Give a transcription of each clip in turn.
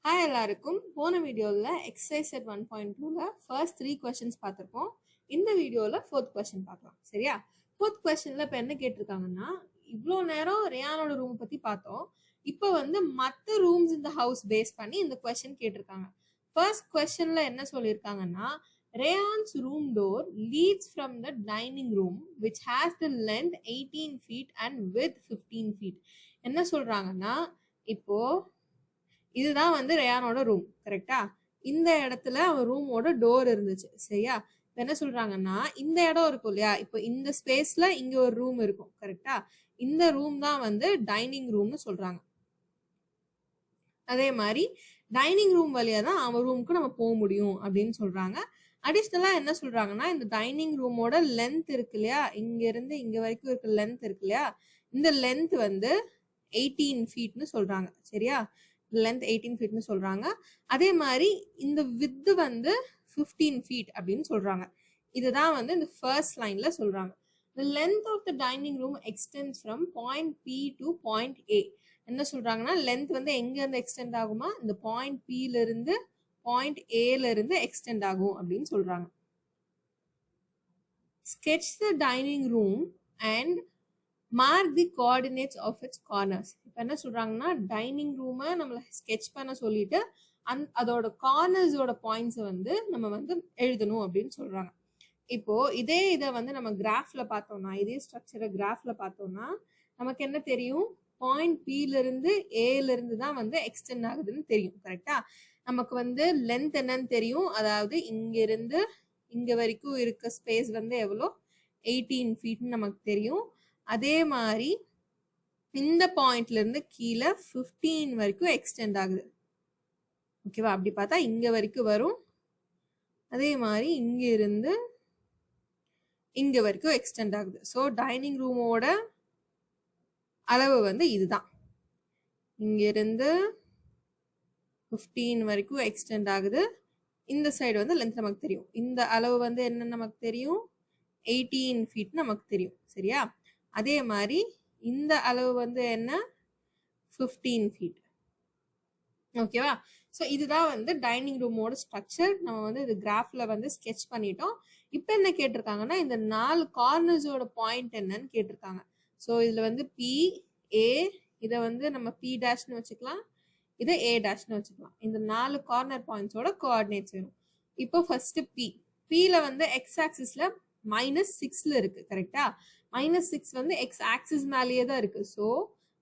Hi எல்லாருக்கும். போன வீடியோவில் எக்ஸசைஸ் செட் 1.2ல ஃபர்ஸ்ட் 3 கொஸ்டின்ஸ் பார்த்துருப்போம். இந்த வீடியோவில் 4th கொஸ்டின் பார்க்கலாம். சரியா? 4th கொஸ்டின்ல இப்போ என்ன கேட்டிருக்காங்கன்னா, இவ்வளோ நேரம் ரேயானோட ரூம் பற்றி பார்த்தோம். இப்போ வந்து மற்ற ரூம்ஸ் இந்த ஹவுஸ் பேஸ் பண்ணி இந்த கொஸ்டின் கேட்டிருக்காங்க. ஃபர்ஸ்ட் கொஸ்டின்ல என்ன சொல்லியிருக்காங்கன்னா, Rayan's room door leads from the dining room which has the length 18 feet and with 15 feet. என்ன சொல்றாங்கன்னா, இப்போ இதுதான் வந்து ரேயானோட ரூம். கரெக்டா? இந்த இடத்துல அவன் ரூமோட டோர் இருந்துச்சு. சரியா? என்ன சொல்றாங்கன்னா, இந்த இடம் இருக்கும் இல்லையா, இப்போ இந்த ஸ்பேஸ்ல இங்க ஒரு ரூம் இருக்கும். கரெக்டா? இந்த ரூம் தான் வந்து டைனிங் ரூம்னு சொல்றாங்க. அதே மாதிரி டைனிங் ரூம் வழியா தான் அவன் ரூமுக்கு நம்ம போக முடியும் அப்படின்னு சொல்றாங்க. அடிஷ்னலா என்ன சொல்றாங்கன்னா, இந்த டைனிங் ரூமோட லென்த் இருக்கு இல்லையா, இங்க இருந்து இங்க வரைக்கும் இருக்க லென்த் இருக்கு இல்லையா, இந்த லென்த் வந்து 18 feetனு சொல்றாங்க. சரியா? லென்த் 18 feetனு சொல்றாங்க. அதே மாதிரி இந்த வித் வந்து 15 feet அப்படின்னு சொல்றாங்க. இதுதான் வந்து இந்த ஃபர்ஸ்ட் லைன்ல சொல்றாங்க. The length of the dining room extends from point P to point A. என்ன சொல்றாங்கன்னா, லென்த் வந்து எங்க இருந்து எக்ஸ்டெண்ட் ஆகுமா, இந்த பாயிண்ட் Pல இருந்து பாயிண்ட் Aல இருந்து எக்ஸ்டெண்ட் ஆகும் அப்படின்னு சொல்றாங்க. Sketch the dining room and mark the coordinates of its corners. இப்போ என்ன சொல்றாங்கன்னா, டைனிங் ரூமை நம்மளை ஸ்கெட்ச் பண்ண சொல்லிட்டு அதோட கார்னர்ஸோட பாயிண்ட்ஸை வந்து நம்ம வந்து எழுதணும் அப்படின்னு சொல்றாங்க. இப்போ இதே இதை வந்து நம்ம கிராஃப்ல பார்த்தோம்னா, இதே ஸ்ட்ரக்சரை கிராஃப்ல பார்த்தோம்னா நமக்கு என்ன தெரியும், பாயிண்ட் Pல இருந்து Aல இருந்து தான் வந்து எக்ஸ்டெண்ட் ஆகுதுன்னு தெரியும். கரெக்டா? நமக்கு வந்து லென்த் என்னன்னு தெரியும். அதாவது இங்க இருந்து இங்க வரைக்கும் இருக்க ஸ்பேஸ் வந்து எவ்வளோ, 18 feetனு நமக்கு தெரியும். அதே மாதிரி இந்த பாயிண்ட்ல இருந்து கீழே 15 வரைக்கும் எக்ஸ்டெண்ட் ஆகுது. ஓகேவா? அப்படி பார்த்தா இங்க வரைக்கும் வரும். அதே மாதிரி இங்க இருந்து இங்க வரைக்கும் எக்ஸ்டெண்ட் ஆகுது. ஸோ டைனிங் ரூமோட அளவு வந்து இதுதான். இங்க இருந்து 15 வரைக்கும் எக்ஸ்டெண்ட் ஆகுது. இந்த சைடு வந்து லென்த் நமக்கு தெரியும். இந்த அளவு வந்து என்ன நமக்கு தெரியும், 18 feet நமக்கு தெரியும். சரியா? அதே மாதிரி இந்த அளவு வந்து என்ன, 15 feet. ஓகேவா? ஸோ இதுதான் வந்து டைனிங் ரூமோட ஸ்ட்ரக்சர். நம்ம வந்து இது கிராஃப்ல வந்து ஸ்கெட்ச் பண்ணிட்டோம். இப்போ என்ன கேட்டிருக்காங்கன்னா, இந்த 4 கார்னர்ஸோட பாயிண்ட் என்னன்னு கேட்டிருக்காங்க. ஸோ இதுல வந்து P, A, இதை வந்து நம்ம P' வச்சுக்கலாம், இதை A' வச்சுக்கலாம். இந்த 4 கார்னர் பாயிண்ட்ஸோட கோஆர்டினேட்ஸ் வேணும். இப்போ ஃபர்ஸ்ட் Pல வந்து எக்ஸ் ஆக்சிஸ்ல -6ல இருக்கு. கரெக்டா? -6 வந்து எக்ஸ் ஆக்சிஸ் மேலேயே தான் இருக்கு. ஸோ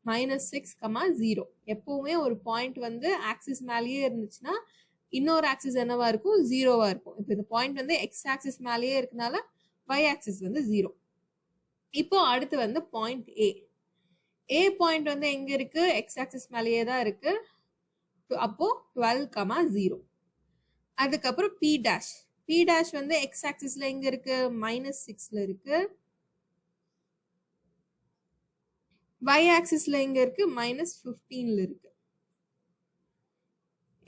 -6, 0. எப்பவுமே ஒரு பாயிண்ட் வந்து ஆக்சிஸ் மேலேயே இருந்துச்சுன்னா இன்னொரு ஆக்சிஸ் என்னவா இருக்கும், 0வா இருக்கும். இப்போ இந்த பாயிண்ட் வந்து எக்ஸ் ஆக்சிஸ் மேலேயே இருக்கனால y ஆக்சிஸ் வந்து 0. இப்போ அடுத்து வந்து பாயிண்ட் A பாயிண்ட் வந்து எங்க இருக்கு, எக்ஸ் ஆக்சிஸ் மேலேயே தான் இருக்கு. அப்போ 12, 0. அதுக்கப்புறம் P' வந்து எக்ஸ் ஆக்சிஸ்ல எங்க இருக்கு, -6ல இருக்கு. y ஆக்சிஸ்ல எங்க இருக்கு, -15ல இருக்கு.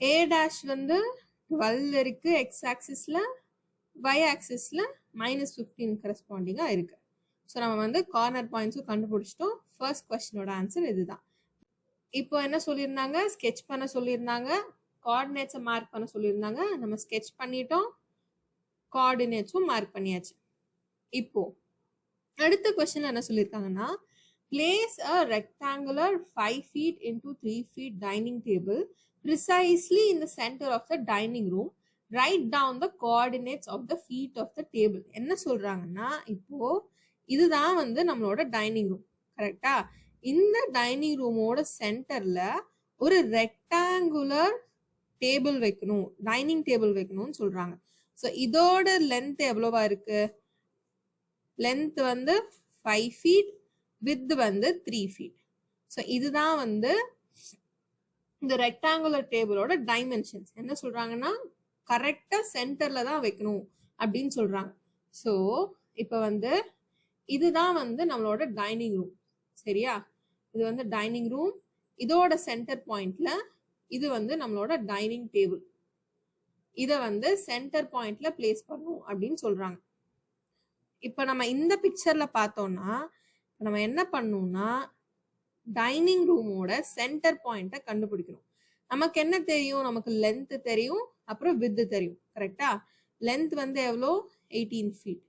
A' வந்து 12 இருக்கு எக்ஸ் ஆக்சிஸ்ல, y ஆக்சிஸ்ல -15 கரஸ்பாண்டிங்கா இருக்கு. ஸோ நம்ம வந்து கார்னர் பாயிண்ட்ஸும் கண்டுபிடிச்சிட்டோம். ஃபர்ஸ்ட் கொஸ்டினோட ஆன்சர் இதுதான். இப்போ என்ன சொல்லியிருந்தாங்க, ஸ்கெட்ச் பண்ண சொல்லியிருந்தாங்க, கோஆர்டினேட்ஸை மார்க் பண்ண சொல்லியிருந்தாங்க. நம்ம ஸ்கெட்ச் பண்ணிட்டோம், கோஆர்டினேட்ஸும் மார்க் பண்ணியாச்சு. இப்போ அடுத்த கொஸ்டின் என்ன சொல்லியிருக்காங்கன்னா, place a rectangular 5 feet into 3 feet dining table precisely in the center of the dining room. Write down the coordinates of the feet of the table. என்ன சொல்றாங்கன்னா, இப்போ இதுதான் வந்து நம்மளோட டைனிங் ரூம். கரெக்டா? இந்த டைனிங் ரூமோட சென்டர்ல ஒரு ரெக்டாங்குலர் டேபிள் வைக்கணும், டைனிங் டேபிள் வைக்கணும்னு சொல்றாங்க. ஸோ இதோட லென்த் எவ்வளவா இருக்கு, லென்த் வந்து 5 feet, width வந்து 3 feet. ஸோ இதுதான் வந்து இந்த ரெக்டாங்குலர் டேபிளோட டைமென்ஷன்ஸ். என்ன சொல்றாங்கன்னா, கரெக்டா சென்டர்ல தான் வைக்கணும் அப்படின்னு சொல்றாங்க. ஸோ இப்போ வந்து இதுதான் வந்து நம்மளோட டைனிங் ரூம். சரியா? இது வந்து டைனிங் ரூம். இதோட சென்டர் பாயிண்ட்ல இது வந்து நம்மளோட டைனிங் டேபிள். இதை வந்து சென்டர் பாயிண்ட்ல பிளேஸ் பண்ணும் அப்படின்னு சொல்றாங்க. இப்போ நம்ம இந்த பிக்சர்ல பார்த்தோம்னா நம்ம என்ன பண்ணணும்னா, டைனிங் ரூமோட சென்டர் பாயிண்ட்டை கண்டுபிடிக்கணும். நமக்கு என்ன தெரியும், நமக்கு லென்த் தெரியும், அப்புறம் வித் தெரியும். கரெக்டா? லென்த் வந்து எவ்வளோ 18 feet,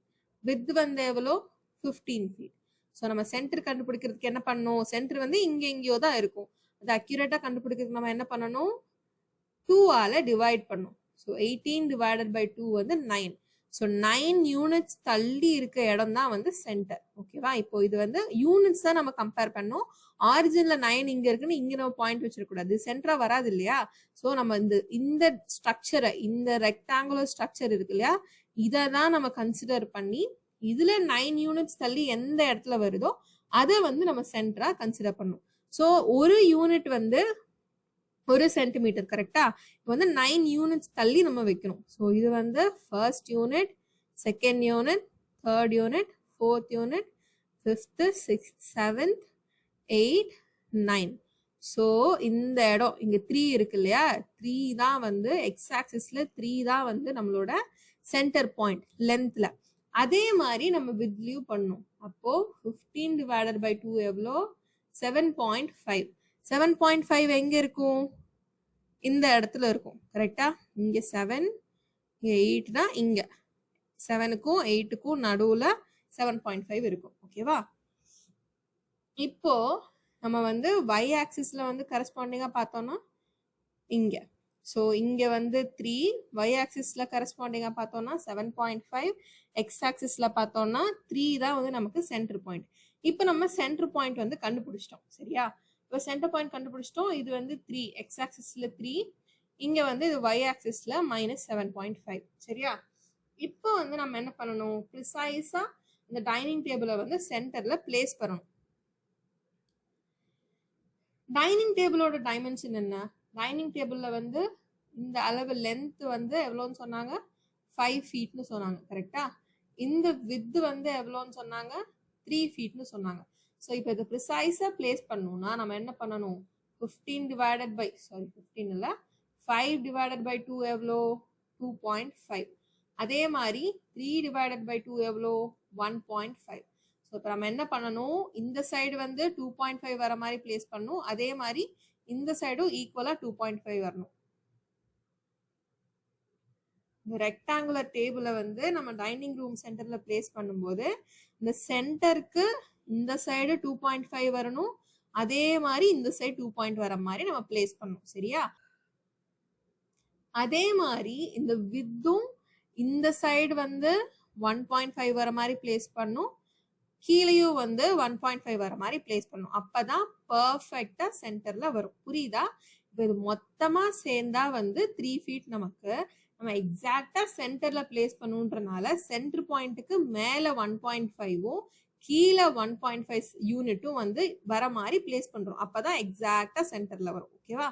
வித் வந்து எவ்வளோ 15 feet. ஸோ நம்ம சென்டர் கண்டுபிடிக்கிறதுக்கு என்ன பண்ணணும், சென்டர் வந்து இங்க எங்கேயோ தான் இருக்கும். அது அக்யூரேட்டா கண்டுபிடிக்கிறதுக்கு நம்ம என்ன பண்ணணும், 2 ஆல டிவைட் பண்ணும். ஸோ 18 divided by 2 வந்து 9. ஸோ 9 யூனிட்ஸ் தள்ளி இருக்க இடம் தான் வந்து சென்டர். ஓகேவா? இப்போ இது வந்து யூனிட்ஸ் தான் நம்ம கம்பேர் பண்ணோம். ஆரிஜின்ல 9 இங்க இருக்குன்னு இங்க நம்ம பாயிண்ட் வச்சிருக்கூடாது, சென்டரா வராது இல்லையா? ஸோ நம்ம இந்த ஸ்ட்ரக்சரை, இந்த ரெக்டாங்குலர் ஸ்ட்ரக்சர் இருக்கு இல்லையா, இதை தான் நம்ம கன்சிடர் பண்ணி இதுல 9 யூனிட்ஸ் தள்ளி எந்த இடத்துல வருதோ அதை வந்து நம்ம சென்டரா கன்சிடர் பண்ணும். ஸோ ஒரு யூனிட் வந்து 1 சென்டிமீட்டர். கரெக்டா? இப்போ வந்து 9 யூனிட்ஸ் தள்ளி நம்ம வைக்கணும். ஸோ இது வந்து first unit, second unit, third unit, fourth unit, fifth, sixth, seventh, 8, 9. So இந்த இடம் இங்க 3 இருக்கு இல்லையா, 3 தான் வந்து எக்ஸ் ஆக்சிஸ்ல 3 தான் வந்து நம்மளோட சென்டர் பாயிண்ட் லென்த்ல. அதே மாதிரி நம்ம வித்லயும் பண்ணணும். அப்போ 15 divided by 2 எவ்வளோ, 7.5. 7.5 எங்க இருக்கும், இந்த இடத்துல இருக்கும். கரெக்டா? இங்க 7, 8 தான் இங்க 7க்கும் 8க்கும் நடுவுல 7.5 இருக்கும். ஓகேவா? இப்போ நம்ம வந்து y ஆக்சிஸ்ல வந்து கரஸ்பாண்டிங்கா பார்த்தோம்னா இங்க, ஸோ இங்க வந்து 3, y ஆக்சிஸ்ல கரஸ்பாண்டிங்கா பார்த்தோம்னா 7.5, x ஆக்சிஸ்ல பார்த்தோம்னா 3 தான் வந்து நமக்கு சென்டர் பாயிண்ட். இப்போ நம்ம சென்டர் பாயிண்ட் வந்து கண்டுபிடிச்சிட்டோம். சரியா? இப்போ சென்டர் பாயிண்ட் கண்டுபிடிச்சிட்டோம். இது வந்து 3, எக்ஸ் ஆக்சிஸ்ல 3, இங்க வந்து இது y ஆக்சிஸ்ல -7.5. சரியா? இப்போ வந்து நம்ம என்ன பண்ணணும், ப்ரிசைஸா இந்த டைனிங் டேபிளை வந்து சென்டர்ல பிளேஸ் பண்ணணும். டைனிங் டேபிளோட டைமென்ஷன் என்ன, டைனிங் டேபிள்ல வந்து இந்த அளவு லென்த் வந்து எவ்வளோன்னு சொன்னாங்க, 5 feetனு சொன்னாங்க. கரெக்டா? இந்த வித் வந்து எவ்வளோன்னு சொன்னாங்க, 3 feetனு சொன்னாங்க. ஸோ இப்போ இதை ப்ரிசைஸா பிளேஸ் பண்ணணும்னா நம்ம என்ன பண்ணணும், 15 divided by 15 இல்லை 5 divided by 2 எவ்வளோ, 2.5. அதே மாதிரி 3 divided by 2 எவ்வளோ, 1.5. ஸோ இப்போ நம்ம என்ன பண்ணணும், இந்த சைடு வந்து 2.5 வர மாதிரி பிளேஸ் பண்ணணும், அதே மாதிரி இந்த சைடும் ஈக்குவலா 2.5 வரணும். இந்த ரெக்டாங்குலர் டேபிளை வந்து நம்ம டைனிங் ரூம் சென்டர்ல பிளேஸ் பண்ணும்போது இந்த சென்டருக்கு இந்த சைடு 2.5 வரணும், அதே மாதிரி இந்த சைடு 2 வர மாதிரி நம்ம பிளேஸ் பண்ணணும். சரியா? அதே மாதிரி இந்த வித்தும் இந்த சைடு வந்து 1.5 வர மாதிரி பிளேஸ் பண்ணும், கீழேயும் வந்து 1.5 வர மாதிரி பிளேஸ் பண்ணும். அப்பதான் பர்ஃபெக்டா சென்டர்ல வரும். புரியுதா? இப்போ இது மொத்தமா சேர்ந்தா வந்து 3 feet நமக்கு நம்ம எக்ஸாக்டா சென்டர்ல பிளேஸ் பண்ணுன்றனால சென்டர் பாயிண்ட்டுக்கு மேல 1.5ம் கீழே 1.5 யூனிட்டும் வந்து வர மாதிரி பிளேஸ் பண்றோம். அப்பதான் எக்ஸாக்டா சென்டர்ல வரும். ஓகேவா?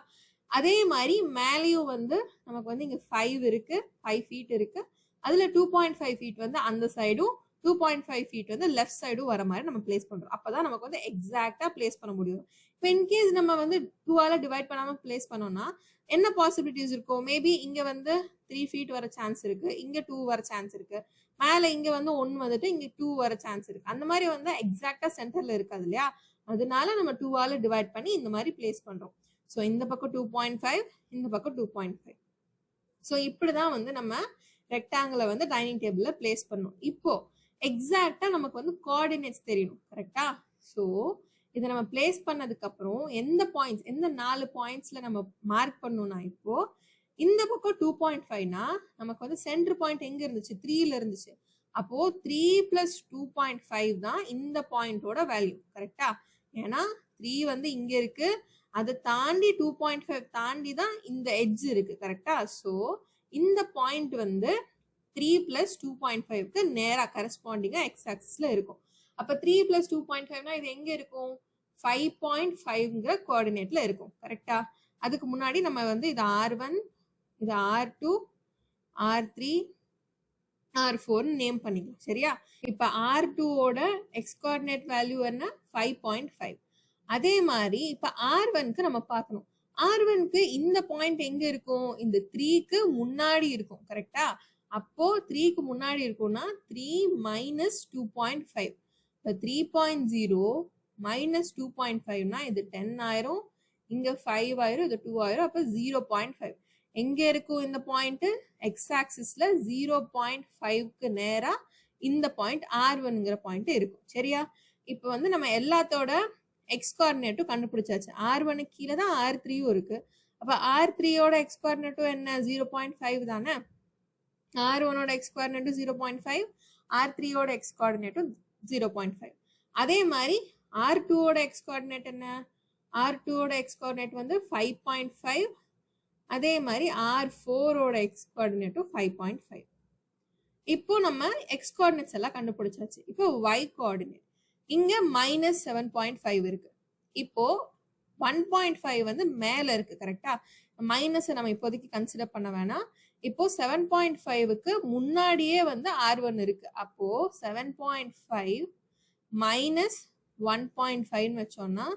அதே மாதிரி மேலேயும் வந்து நமக்கு வந்து இங்க 5 இருக்கு, 5 feet இருக்கு, அதுல 2.5 feet வந்து அந்த சைடும் 2.5 feet வந்து லெஃப்ட் சைடும் வர மாதிரி நம்ம பிளேஸ் பண்றோம். அப்பதான் நமக்கு வந்து எக்ஸாக்டா பிளேஸ் பண்ண முடியும். இப்போ இன்கேஸ் நம்ம வந்து 2ஆல டிவைட் பண்ணாம பிளேஸ் பண்ணோம்னா என்ன பாசிபிலிட்டிஸ் இருக்கும், மேபி இங்க வந்து 3 feet வர சான்ஸ் இருக்கு, இங்க 2 வர சான்ஸ் இருக்கு, மேல இங்க வந்து 1 வந்துட்டு இங்க 2 வர சான்ஸ் இருக்கு. அந்த மாதிரி வந்து எக்ஸாக்டா சென்டர்ல இருக்காது இல்லையா, அதனால நம்ம 2ஆல டிவைட் பண்ணி இந்த மாதிரி பிளேஸ் பண்றோம். ஸோ இந்த பக்கம் 2.5, இந்த பக்கம் 2.5. ஸோ இப்படிதான் வந்து நம்ம ரெக்டாங்கிளை வந்து டைனிங் டேபிள்ல பிளேஸ் பண்ணணும். இப்போ எக்ஸாக்டா நமக்கு வந்து கோஆர்டினேட்ஸ் தெரியணும். கரெக்டா? ஸோ இதை நம்ம பிளேஸ் பண்ணதுக்கு அப்புறம் எந்த பாயிண்ட்ஸ், எந்த 4 பாயிண்ட்ஸ்ல நம்ம மார்க் பண்ணணும்னா, இப்போ இந்த பக்கம் 2.5னா நமக்கு வந்து சென்டர் பாயிண்ட் எங்க இருந்துச்சு, 3ல இருந்துச்சு. அப்போ 3 + 2.5 தான் இந்த பாயிண்டோட வேல்யூ. கரெக்டா? ஏன்னா 3 வந்து இங்க இருக்கு, அதை தாண்டி 2.5 தாண்டி தான் இந்த எட்ஜ் இருக்கு. கரெக்டா? ஸோ இந்த பாயிண்ட் வந்து 3 + 2.5க்கு நேரா கரஸ்பாண்டிங்கா எக்ஸ் ஆக்சிஸ்ல இருக்கும். அப்ப 3 + 2.5னா இது எங்க இருக்கும், 5.5ங்கிற கோஆர்டினேட்ல இருக்கும். கரெக்டா? அதுக்கு முன்னாடி நம்ம வந்து இது R1, இது R2, R3, R4 நேம் பண்ணிக்கலாம். சரியா? இப்ப R2ஓட எக்ஸ் கோஆர்டினேட் வேல்யூ என்ன, 5.5. அதே மாதிரி இப்ப R1க்கு நம்ம பார்க்கணும். R1க்கு இந்த பாயிண்ட் எங்க இருக்கும், இந்த 3க்கு முன்னாடி இருக்கும். கரெக்டா? அப்போ 3க்கு முன்னாடி இருக்கும்னா 3 - 2.5. இப்போ 3.0 - 2.5னா இது 10 ஆயிரும், இங்க 5 ஆயிரும், இது 2 ஆயிரும். அப்ப 0.5 எங்க இருக்கும் இந்த பாயிண்ட்? எக்ஸ் ஆக்சிஸ்ல 0.5க்கு நேரா இந்த பாயிண்ட் R1ங்கிற பாயிண்ட் இருக்கும். சரியா? இப்போ வந்து நம்ம எல்லாத்தோட எக்ஸ் கோஆர்டினேட்டும் கண்டுபிடிச்சாச்சு. R1 கீழே தான் R3யும் இருக்கு. அப்ப R3யோட எக்ஸ் கோஆர்டினேட்டும் என்ன? 0.5 தானே. R1ஓட எக்ஸ் கோஆர்டினேட்டும் 0.5, R3யோட எக்ஸ் கோஆர்டினேட்டும் 0.5. அதே மாதிரி R2ஓட எக்ஸ் கோஆர்டினேட் என்ன? R2ஓட எக்ஸ் கோஆர்டினேட் வந்து 5.5. அதே மாதிரி R4ஓட எக்ஸ் கோஆர்டினேட்டும் 5.5. இப்போ நம்ம எக்ஸ் கோஆர்டினேட்ஸ் எல்லாம் கண்டுபிடிச்சாச்சு. இப்போ y கோஆர்டினேட் இங்க -7.5 இருக்கு. இப்போ 1.5 வந்து மேல இருக்கு. கரெக்டா? மைனஸ் நம்ம இப்போதைக்கு கன்சிடர் பண்ண வேணாம். இப்போ 7.5க்கு முன்னாடியே வந்து R1 இருக்கு. அப்போ 7.5 மைனஸ் 1.5 வச்சோம்னா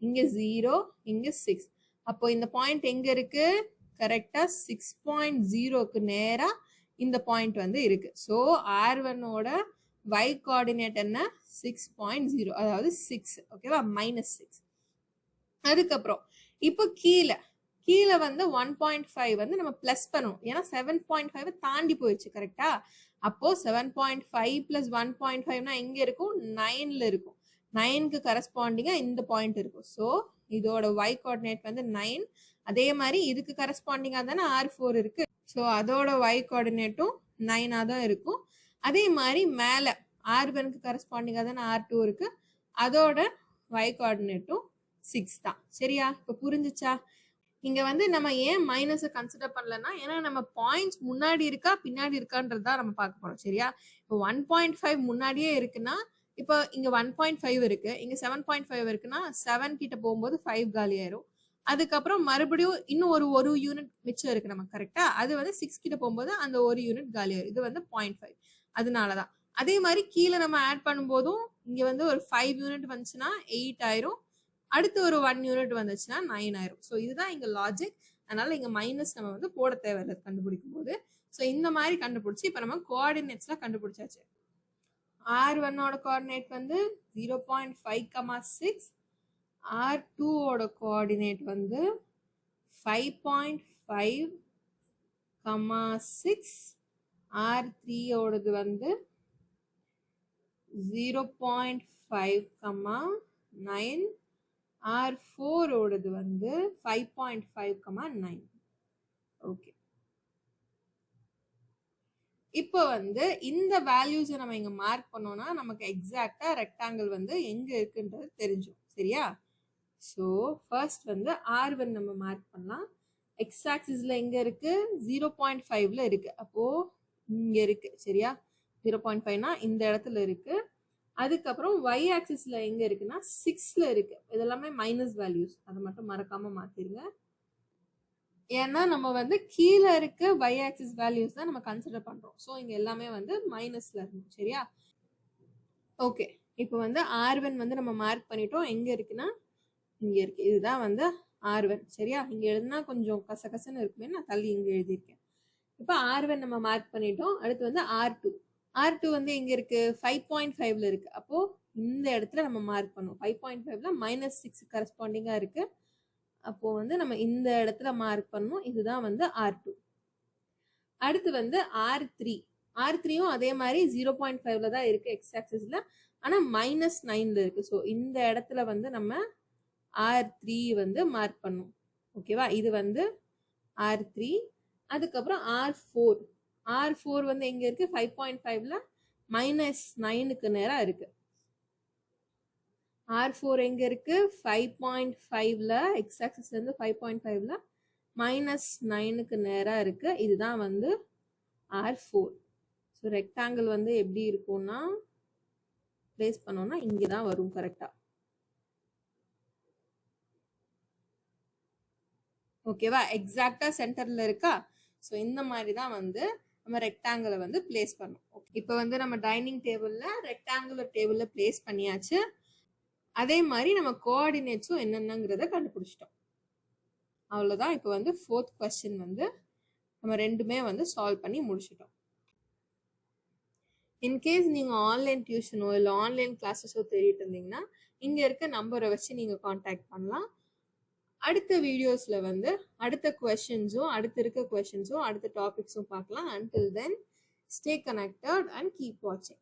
இங்க 0, இங்க 6. அப்போ இந்த பாயிண்ட் எங்க இருக்கு? கரெக்டா 6.0க்கு நேரா இந்த பாயிண்ட் வந்து இருக்கு. ஸோ R1ஓட y கோஆர்டினேட் என்ன? 6.0, அதாவது 6. ஓகேவா? -6. அதுக்கப்புறம் இப்போ கீழே வந்து 1.5 வந்து நம்ம பிளஸ் பண்ணணும். ஏன்னா 7.5 தாண்டி போயிடுச்சு. கரெக்டா? அப்போ 7.5 பிளஸ் 1.5னா எங்க இருக்கும்? 9ல இருக்கும். 9க்கு கரஸ்பாண்டிங்கா இந்த பாயிண்ட் இருக்கும். ஸோ இதோட y கோஆர்டினேட் வந்து 9. அதே மாதிரி இதுக்கு கரஸ்பாண்டிங்கா தானே R4 இருக்கு. ஸோ அதோட y கோஆர்டினேட்டும் 9ஆ தான் இருக்கும். அதே மாதிரி மேல R1க்கு கரஸ்பாண்டிங்கா தானே R2 இருக்கு. அதோட y கோஆர்டினேட்டும் 6 தான். சரியா? இப்போ புரிஞ்சுச்சா? இங்க வந்து நம்ம ஏன் மைனஸை கன்சிடர் பண்ணலன்னா, ஏன்னா நம்ம பாயிண்ட்ஸ் முன்னாடி இருக்கா பின்னாடி இருக்கான்றதா நம்ம பார்க்க போறோம். சரியா? இப்போ 1.5 முன்னாடியே இருக்குன்னா, இப்போ இங்க 1.5 இருக்கு, இங்க 7.5 இருக்குன்னா 7 கிட்ட போகும்போது 5 காலி ஆயிரும். அதுக்கப்புறம் மறுபடியும் இன்னும் ஒரு யூனிட் மிச்சம் இருக்கு நமக்கு. கரெக்டா? அது வந்து 6 கிட்ட போகும்போது அந்த ஒரு யூனிட் காலி ஆயிரும். இது வந்து 0.5. அதனாலதான். அதே மாதிரி கீழே நம்ம ஆட் பண்ணும்போதும் இங்க வந்து ஒரு 5 யூனிட் வந்துச்சுன்னா 8 ஆயிரும். அடுத்து ஒரு 1 யூனிட் வந்துச்சுன்னா 9 ஆயிரும். ஸோ இதுதான் இங்க லாஜிக். அதனால இங்க மைனஸ் நம்ம வந்து போட தேவையில்லை கண்டுபிடிக்கும் போது. ஸோ இந்த மாதிரி கண்டுபிடிச்சு இப்போ நம்ம கோஆர்டினேட்ஸ்லாம் கண்டுபிடிச்சாச்சு. R1ஓட கோஆர்டினேட் வந்து 0.5,6. R2ஓட கோஆர்டினேட் வந்து 5.5,6. R3ஓடது வந்து 0.5,9. R4ஓடது வந்து 5.5,9. ஓகே. இப்போ வந்து இந்த வேல்யூஸை நம்ம இங்க மார்க் பண்ணோம்னா நமக்கு எக்ஸாக்டா ரெக்டாங்கிள் வந்து எங்க இருக்குன்றது தெரிஞ்சிடும். சரியா? ஸோ ஃபர்ஸ்ட் வந்து R1 நம்ம மார்க் பண்ணலாம். எக்ஸ் ஆக்சிஸ்ல எங்க இருக்கு? 0.5ல இருக்கு. அப்போ இங்க இருக்கு. சரியா? 0.5னா இந்த இடத்துல இருக்கு. அதுக்கப்புறம் y ஆக்சிஸ்ல எங்க இருக்குன்னா 6ல இருக்கு. இதெல்லாமே மைனஸ் வேல்யூஸ், அதை மட்டும் மறக்காம மாத்திருங்க. ஏன்னா நம்ம வந்து கீழே இருக்க y ஆக்சிஸ் வேல்யூஸ் தான் நம்ம கன்சிடர் பண்றோம். ஸோ இங்க எல்லாமே வந்து மைனஸ்ல இருக்கும். சரியா? ஓகே. இப்போ வந்து R1 வந்து நம்ம மார்க் பண்ணிட்டோம். எங்க இருக்குன்னா இங்க இருக்கு. இதுதான் வந்து R1. சரியா? இங்க எழுதுனா கொஞ்சம் கசகசன்னு இருக்குமே, நான் தள்ளி இங்க எழுதியிருக்கேன். இப்போ R1 நம்ம மார்க் பண்ணிட்டோம். அடுத்து வந்து R2. R2 வந்து எங்க இருக்கு? 5.5ல இருக்கு. அப்போ இந்த இடத்துல நம்ம மார்க் பண்ணுவோம். 5.5ல -6 கரஸ்பாண்டிங்கா இருக்கு. அப்போ வந்து நம்ம இந்த இடத்துல மார்க் பண்ணுவோம். இதுதான் வந்து R2. அடுத்து வந்து R3. R3யும் அதே மாதிரி 0.5ல தான் இருக்கு எக்ஸ் ஆக்சிஸ்ல. ஆனா -9ல இருக்கு. ஸோ இந்த இடத்துல வந்து நம்ம R3 வந்து மார்க் பண்ணுவோம். ஓகேவா? இது வந்து R3. அதுக்கப்புறம் R4. R4 வந்து எங்க இருக்கு? 5.5ல -9க்கு நேரா இருக்கு. R4 எங்க இருக்கு? 5.5ல எக்ஸ் ஆக்சிஸ்ல இருந்து 5.5ல -9க்கு நேரா இருக்கு. இதுதான் வந்து R4. ஸோ ரெக்டாங்கிள் வந்து எப்படி இருக்கும்னா பிளேஸ் பண்ணோம்னா இங்கதான் வரும். கரெக்டா? ஓகேவா? எக்ஸாக்டா சென்டர்ல இருக்கா? ஸோ இந்த மாதிரி தான் வந்து நம்ம ரெக்டாங்கிளை வந்து பிளேஸ் பண்ணோம். இப்போ வந்து நம்ம டைனிங் டேபிள்ல ரெக்டாங்குலர் டேபிள்ல பிளேஸ் பண்ணியாச்சு. அதே மாதிரி நம்ம கோஆர்டினேட்ஸும் என்னென்னங்கிறத கண்டுபிடிச்சிட்டோம். அவ்வளோதான். இப்போ வந்து 4th கொஸ்டின் வந்து நம்ம ரெண்டுமே வந்து சால்வ் பண்ணி முடிச்சிட்டோம். இன்கேஸ் நீங்கள் ஆன்லைன் டியூஷனோ இல்லை ஆன்லைன் கிளாஸஸோ தேடிட்டு இருந்தீங்கன்னா இங்கே இருக்க நம்பரை வச்சு நீங்கள் காண்டாக்ட் பண்ணலாம். அடுத்த வீடியோஸ்ல வந்து அடுத்த கொஸ்டின்ஸும் அடுத்த டாபிக்ஸும் பார்க்கலாம். until then stay connected and keep watching.